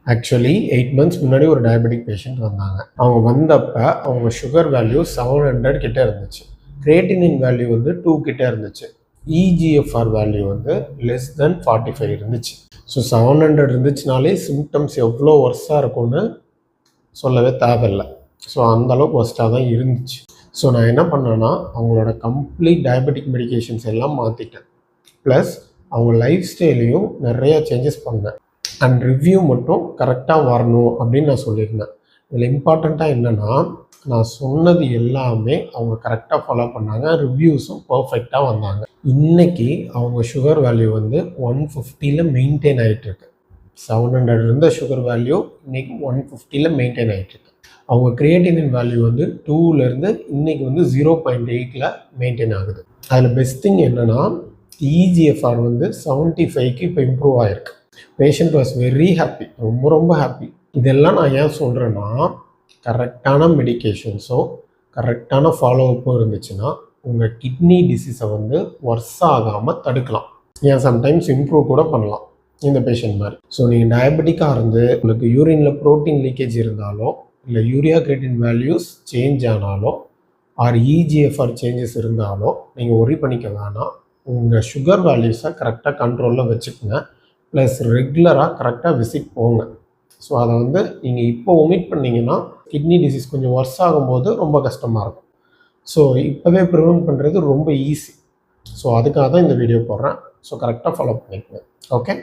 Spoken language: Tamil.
ஆக்சுவலி 8 மந்த்ஸ் முன்னாடி ஒரு டயபெட்டிக் பேஷண்ட் வந்தாங்க. அவங்க வந்தப்போ அவங்க சுகர் வேல்யூ 700 கிட்ட இருந்துச்சு. கிரியேட்டினின் வேல்யூ வந்து 2 கிட்ட இருந்துச்சு. இஜிஎஃப்ஆர் வேல்யூ வந்து லெஸ் தென் 45 இருந்துச்சு. ஸோ 700 இருந்துச்சுனாலே சிம்டம்ஸ் எவ்வளோ ஒர்ஸாக இருக்கும்னு சொல்லவே தேவையில்லை. ஸோ அந்தளவுக்கு ஒர்ஸ்ட்டாக தான் இருந்துச்சு. ஸோ நான் என்ன பண்ணேன்னா அவங்களோட கம்ப்ளீட் டயபெட்டிக் மெடிகேஷன்ஸ் எல்லாம் மாற்றிட்டேன். ப்ளஸ் அவங்க லைஃப் ஸ்டைலையும் நிறையா சேஞ்சஸ் பண்ணேன். அண்ட் ரிவ்யூ மட்டும் கரெக்டாக வரணும் அப்படின்னு நான் சொல்லியிருந்தேன். இதில் இம்பார்ட்டண்ட்டாக என்னென்னா நான் சொன்னது எல்லாமே அவங்க கரெக்டாக ஃபாலோ பண்ணாங்க. ரிவ்யூஸும் பர்ஃபெக்டாக வந்தாங்க. இன்றைக்கி அவங்க சுகர் வேல்யூ வந்து 150 மெயின்டைன் ஆகிட்டுருக்கு. 700 இருந்த சுகர் வேல்யூ இன்றைக்கி 150 மெயின்டைன் ஆகிட்டுருக்கு. அவங்க கிரியேட்டினின் வேல்யூ வந்து 2லேருந்து இன்றைக்கி வந்து 0.8 மெயின்டைன் ஆகுது. அதில் பெஸ்ட் திங் என்னென்னா இஜிஎஃப்ஆர் வந்து 75க்கு இப்போ இம்ப்ரூவ் ஆகிருக்கு. பேஷண்ட் வாஸ் வெரி ஹாப்பி, ரொம்ப ஹாப்பி. இதெல்லாம் நான் ஏன் சொல்கிறேன்னா கரெக்டான மெடிகேஷன்ஸோ கரெக்டான ஃபாலோஅப்பும் இருந்துச்சுன்னா உங்கள் கிட்னி டிசீஸை வந்து ஒர்ஸ் ஆகாமல் தடுக்கலாம். ஏன் சம்டைம்ஸ் இம்ப்ரூவ் கூட பண்ணலாம் இந்த பேஷண்ட் மாதிரி. ஸோ நீங்கள் டயபெட்டிக்காக இருந்து உங்களுக்கு யூரினில் ப்ரோட்டீன் லீக்கேஜ் இருந்தாலோ இல்லை யூரியா கிரியேட்டின் வேல்யூஸ் சேஞ்ச் ஆனாலோ ஆர் இஜிஎஃப்ஆர் சேஞ்சஸ் இருந்தாலோ நீங்கள் ஒரி பண்ணிக்க வேணாம். உங்கள் சுகர் வேல்யூஸை கரெக்டாக கண்ட்ரோலில் வச்சுக்கோங்க. ப்ளஸ் ரெகுலராக கரெக்டாக விசிட் போங்க. ஸோ அதை வந்து நீங்கள் இப்போ ஒமிட் பண்ணிங்கன்னா கிட்னி டிசீஸ் கொஞ்சம் ஒர்ஸ் ஆகும்போது ரொம்ப கஷ்டமாக இருக்கும். ஸோ இப்போவே ப்ரிவென்ட் பண்ணுறது ரொம்ப ஈஸி. ஸோ அதுக்காக தான் இந்த வீடியோ போடுறேன். ஸோ கரெக்டாக ஃபாலோ பண்ணிக்கோங்க. ஓகே.